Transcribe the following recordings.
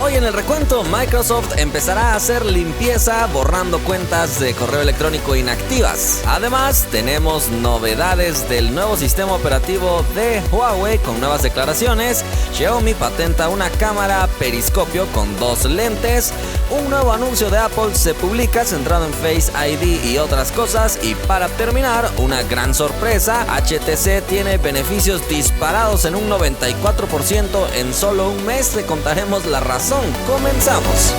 Hoy en el recuento, Microsoft empezará a hacer limpieza borrando cuentas de correo electrónico inactivas. Además, tenemos novedades del nuevo sistema operativo de Huawei con nuevas declaraciones. Xiaomi patenta una cámara periscopio con 2 lentes. Un nuevo anuncio de Apple se publica centrado en Face ID y otras cosas. Y para terminar, una gran sorpresa: HTC tiene beneficios disparados en un 94% en solo un mes. Te contaremos la razón. Comenzamos.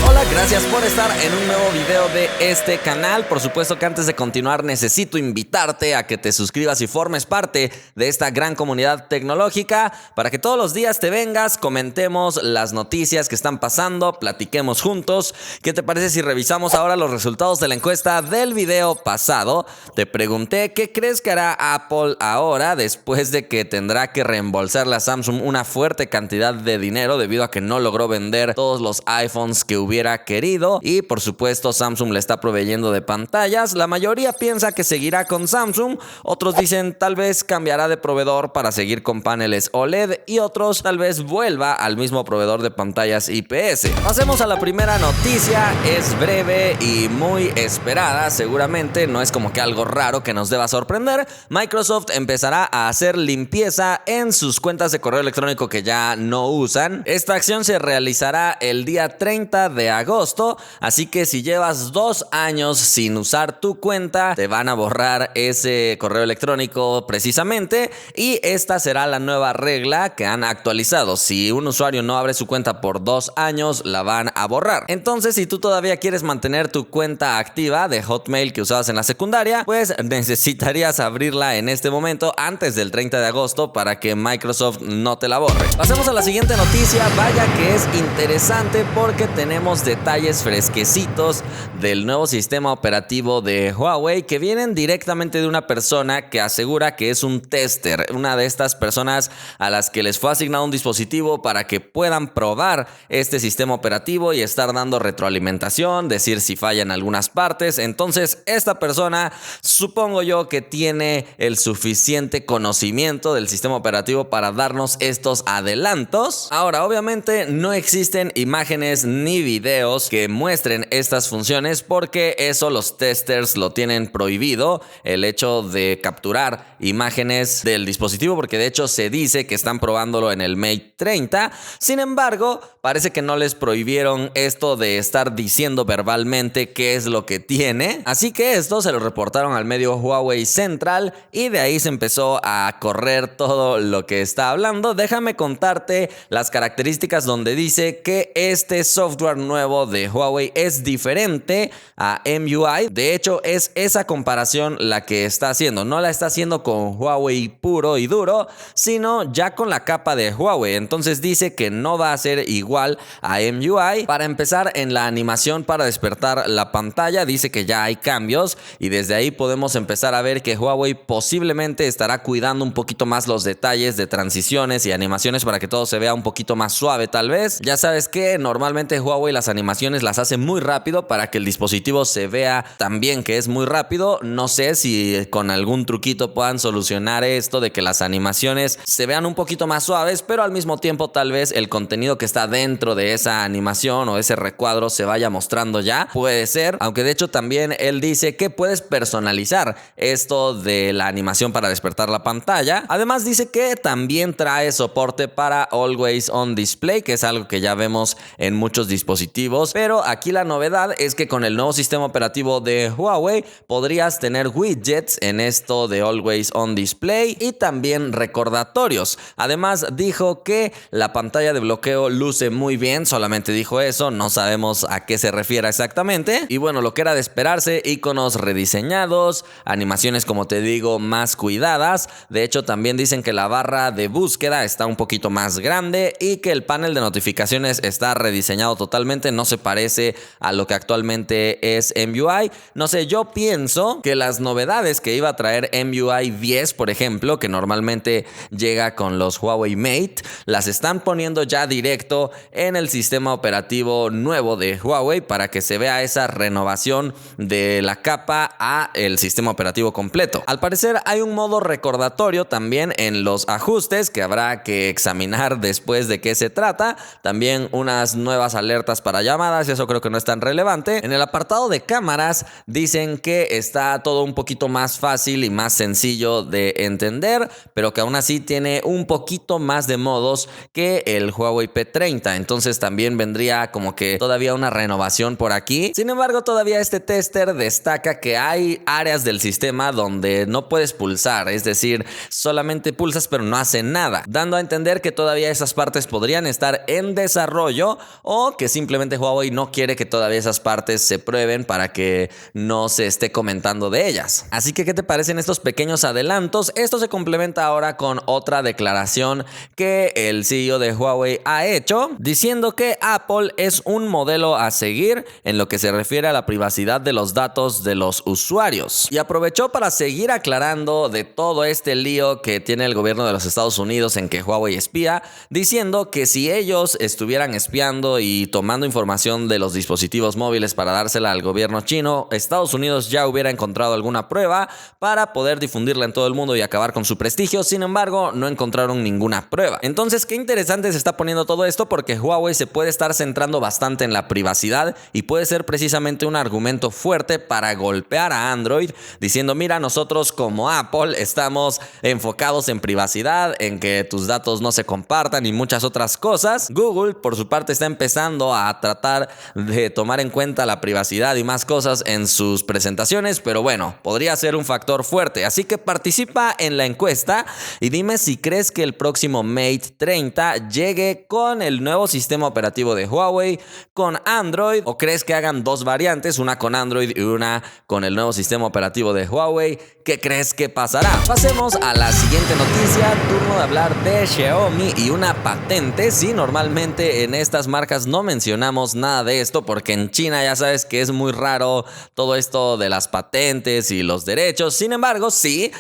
Hola, gracias por estar en un nuevo video de este canal. Por supuesto que antes de continuar necesito invitarte a que te suscribas y formes parte de esta gran comunidad tecnológica para que todos los días te vengas, comentemos las noticias que están pasando, platiquemos juntos. ¿Qué te parece si revisamos ahora los resultados de la encuesta del video pasado? Te pregunté qué crees que hará Apple ahora después de que tendrá que reembolsarle a Samsung una fuerte cantidad de dinero debido a que no logró vender todos los iPhones que hubiera querido, y por supuesto Samsung le está proveyendo de pantallas. La mayoría piensa que seguirá con Samsung, otros dicen tal vez cambiará de proveedor para seguir con paneles OLED y otros tal vez vuelva al mismo proveedor de pantallas IPS. Pasemos a la primera noticia, es breve y muy esperada, seguramente no es como que algo raro que nos deba sorprender. Microsoft empezará a hacer limpieza en sus cuentas de correo electrónico que ya no usan. Esta acción se realizará el día 30 de agosto, así que si llevas 2 años sin usar tu cuenta, te van a borrar ese correo electrónico precisamente, y esta será la nueva regla que han actualizado. Si un usuario no abre su cuenta por 2 años, la van a borrar. Entonces, si tú todavía quieres mantener tu cuenta activa de Hotmail que usabas en la secundaria, pues necesitarías abrirla en este momento antes del 30 de agosto para que Microsoft no te la borre. Pasemos a la siguiente noticia. Vaya que es interesante porque tenemos detalles fresquecitos del nuevo sistema operativo de Huawei que vienen directamente de una persona que asegura que es un tester, una de estas personas a las que les fue asignado un dispositivo para que puedan probar este sistema operativo y estar dando retroalimentación, decir si falla en algunas partes. Entonces, esta persona supongo yo que tiene el suficiente conocimiento del sistema operativo para darnos estos adelantos. Ahora, obviamente no existen imágenes ni videos que muestren estas funciones porque eso los testers lo tienen prohibido, el hecho de capturar imágenes del dispositivo, porque de hecho se dice que están probándolo en el Mate 30. Sin embargo, parece que no les prohibieron esto de estar diciendo verbalmente qué es lo que tiene, así que esto se lo reportaron al medio Huawei Central y de ahí se empezó a correr todo lo que está hablando. Déjame contarte las características donde dice que este software nuevo de Huawei es diferente a MUI. De hecho, es esa comparación la que está haciendo. No la está haciendo con Huawei puro y duro, sino ya con la capa de Huawei. Entonces dice que no va a ser igual a MUI. Para empezar, en la animación para despertar la pantalla dice que ya hay cambios y desde ahí podemos empezar a ver que Huawei posiblemente estará cuidando un poquito más los detalles de transiciones y animaciones para que todo se vea un poquito más suave tal vez. Ya sabes que normalmente Huawei las animaciones las hace muy rápido para que el dispositivo se vea también que es muy rápido. No sé si con algún truquito puedan solucionar esto de que las animaciones se vean un poquito más suaves, pero al mismo tiempo tal vez el contenido que está dentro de esa animación o ese recuadro se vaya mostrando ya. Puede ser, aunque de hecho también él dice que puedes personalizar esto de la animación para despertar la pantalla. Además dice que también trae soporte para Always On Display, que es algo que ya vemos en muchos dispositivos, pero aquí la novedad es que con el nuevo sistema operativo de Huawei podrías tener widgets en esto de Always On Display y también recordatorios. Además dijo que la pantalla de bloqueo luce muy bien, solamente dijo eso, no sabemos a qué se refiere exactamente. Y bueno, lo que era de esperarse, iconos rediseñados, animaciones como te digo más cuidadas. De hecho también dicen que la barra de búsqueda está un poquito más grande y que el panel de notificaciones está rediseñado totalmente simplemente no se parece a lo que actualmente es MIUI. No sé, yo pienso que las novedades que iba a traer MIUI 10, por ejemplo, que normalmente llega con los Huawei Mate, las están poniendo ya directo en el sistema operativo nuevo de Huawei para que se vea esa renovación de la capa a el sistema operativo completo. Al parecer hay un modo recordatorio también en los ajustes que habrá que examinar después de qué se trata. También unas nuevas alertas para llamadas, eso creo que no es tan relevante. En el apartado de cámaras dicen que está todo un poquito más fácil y más sencillo de entender, pero que aún así tiene un poquito más de modos que el Huawei P30. Entonces también vendría como que todavía una renovación por aquí. Sin embargo, todavía este tester destaca que hay áreas del sistema donde no puedes pulsar, es decir, solamente pulsas pero no hace nada, dando a entender que todavía esas partes podrían estar en desarrollo o que simplemente Huawei no quiere que todavía esas partes se prueben para que no se esté comentando de ellas. Así que, ¿qué te parecen estos pequeños adelantos? Esto se complementa ahora con otra declaración que el CEO de Huawei ha hecho, diciendo que Apple es un modelo a seguir en lo que se refiere a la privacidad de los datos de los usuarios. Y aprovechó para seguir aclarando de todo este lío que tiene el gobierno de los Estados Unidos en que Huawei espía, diciendo que si ellos estuvieran espiando y tomando información de los dispositivos móviles para dársela al gobierno chino, Estados Unidos ya hubiera encontrado alguna prueba para poder difundirla en todo el mundo y acabar con su prestigio. Sin embargo, no encontraron ninguna prueba. Entonces, qué interesante se está poniendo todo esto, porque Huawei se puede estar centrando bastante en la privacidad y puede ser precisamente un argumento fuerte para golpear a Android, diciendo: mira, nosotros como Apple estamos enfocados en privacidad, en que tus datos no se compartan y muchas otras cosas. Google, por su parte, está empezando a tratar de tomar en cuenta la privacidad y más cosas en sus presentaciones, pero bueno, podría ser un factor fuerte. Así que participa en la encuesta y dime si crees que el próximo Mate 30 llegue con el nuevo sistema operativo de Huawei, con Android, o crees que hagan dos variantes, una con Android y una con el nuevo sistema operativo de Huawei. ¿Qué crees que pasará? Pasemos a la siguiente noticia, turno de hablar de Xiaomi y una patente. Sí, normalmente en estas marcas no mencionamos nada de esto porque en China ya sabes que es muy raro todo esto de las patentes y los derechos. Sin embargo, sí,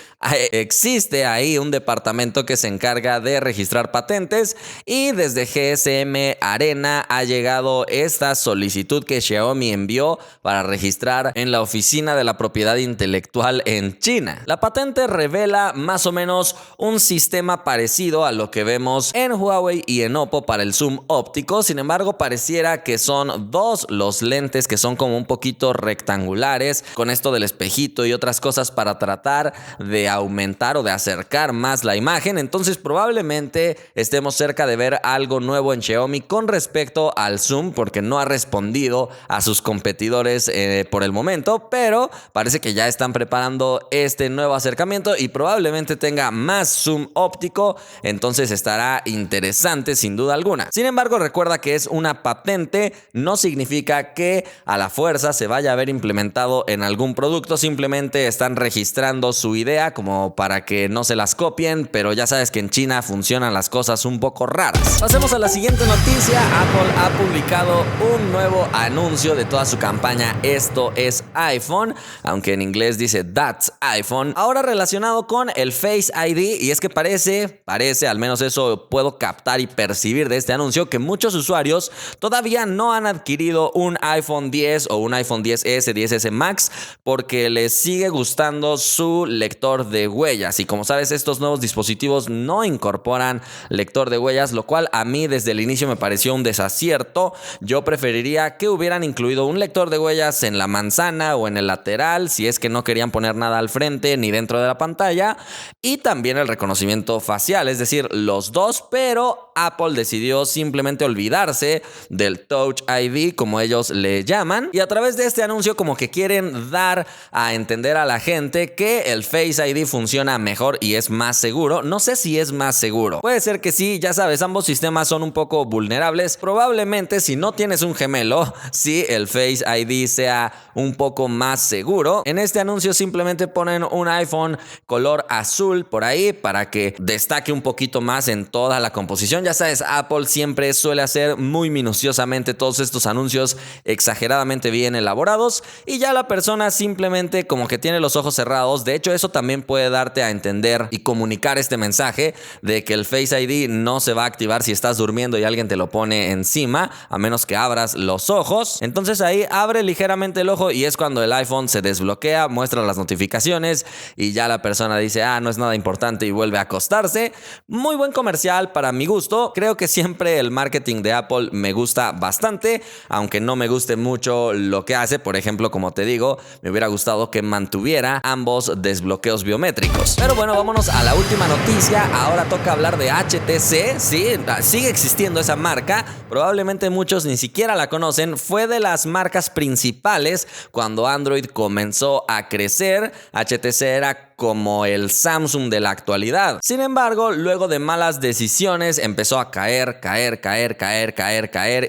existe ahí un departamento que se encarga de registrar patentes y desde GSM Arena ha llegado esta solicitud que Xiaomi envió para registrar en la Oficina de la Propiedad Intelectual en China. La patente revela más o menos un sistema parecido a lo que vemos en Huawei y en Oppo para el zoom óptico. Sin embargo, pareciera que son dos los lentes que son como un poquito rectangulares, con esto del espejito y otras cosas para tratar de aumentar o de acercar más la imagen. Entonces probablemente estemos cerca de ver algo nuevo en Xiaomi con respecto al zoom, porque no ha respondido a sus competidores por el momento, pero parece que ya están preparando este nuevo acercamiento y probablemente tenga más zoom óptico. Entonces estará interesante sin duda alguna. Sin embargo, recuerda que es una patente, no significa que a la fuerza se vaya a ver implementado en algún producto. Simplemente están registrando su idea como para que no se las copien, pero ya sabes que en China funcionan las cosas un poco raras. Pasemos a la siguiente noticia. Apple ha publicado un nuevo anuncio de toda su campaña Esto es iPhone, aunque en inglés dice That's iPhone, ahora relacionado con el Face ID. Y es que parece, al menos eso puedo captar y percibir de este anuncio, que muchos usuarios todavía no han adquirido un iPhone 10 o un iPhone 10S, 10S Max, porque les sigue gustando su lector de huellas. Y como sabes, estos nuevos dispositivos no incorporan lector de huellas, lo cual a mí desde el inicio me pareció un desacierto. Yo preferiría que hubieran incluido un lector de huellas en la manzana o en el lateral, si es que no querían poner nada al frente ni dentro de la pantalla, y también el reconocimiento facial, es decir, los dos, pero Apple decidió simplemente olvidarse del Touch ID, como ellos le llaman, y a través de este anuncio como que quieren dar a entender a la gente que el Face ID funciona mejor y es más seguro. No sé si es más seguro, puede ser que sí, ya sabes, ambos sistemas son un poco vulnerables. Probablemente si no tienes un gemelo, sí, el Face ID sea un poco más seguro. En este anuncio simplemente ponen un iPhone color azul por ahí para que destaque un poquito más en toda la composición. ya sabes, Apple siempre suele hacer muy minuciosamente todos estos anuncios exageradamente bien elaborados y ya la persona simplemente como que tiene los ojos cerrados. De hecho, eso también puede darte a entender y comunicar este mensaje de que el Face ID no se va a activar si estás durmiendo y alguien te lo pone encima, a menos que abras los ojos. Entonces ahí abre ligeramente el ojo y es cuando el iPhone se desbloquea, muestra las notificaciones y ya la persona dice, no es nada importante, y vuelve a acostarse. Muy buen comercial para mi gusto. Creo que siempre el marketing de Apple me gusta bastante, aunque no me guste mucho lo que hace. Por ejemplo, como te digo, me hubiera gustado que mantuviera ambos desbloqueos biométricos. Pero bueno, vámonos a la última noticia. Ahora toca hablar de HTC. Sí, sigue existiendo esa marca. Probablemente muchos ni siquiera la conocen. Fue de las marcas principales cuando Android comenzó a crecer. HTC era como el Samsung de la actualidad. Sin embargo, luego de malas decisiones empezó a caer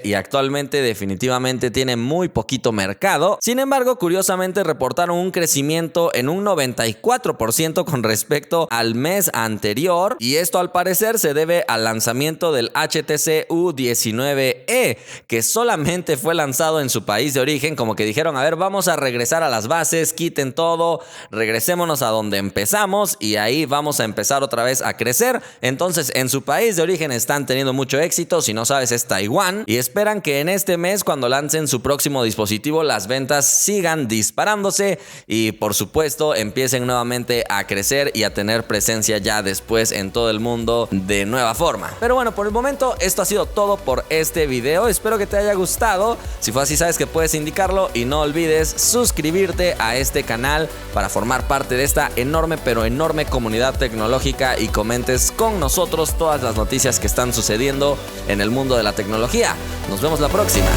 y actualmente definitivamente tiene muy poquito mercado. Sin embargo, curiosamente reportaron un crecimiento en un 94% con respecto al mes anterior, y esto al parecer se debe al lanzamiento del HTC U19e, que solamente fue lanzado en su país de origen. Como que dijeron, a ver, vamos a regresar a las bases, quiten todo, regresémonos a donde empezamos y ahí vamos a empezar otra vez a crecer. Entonces, en su país de origen están teniendo mucho éxito. Si no sabes, es Taiwán, y esperan que en este mes, cuando lancen su próximo dispositivo, las ventas sigan disparándose y por supuesto empiecen nuevamente a crecer y a tener presencia ya después en todo el mundo de nueva forma. Pero bueno, por el momento esto ha sido todo por este video. Espero que te haya gustado. Si fue así, sabes que puedes indicarlo y no olvides suscribirte a este canal para formar parte de esta enorme comunidad tecnológica y comentes con nosotros todas las noticias que están sucediendo en el mundo de la tecnología. Nos vemos la próxima.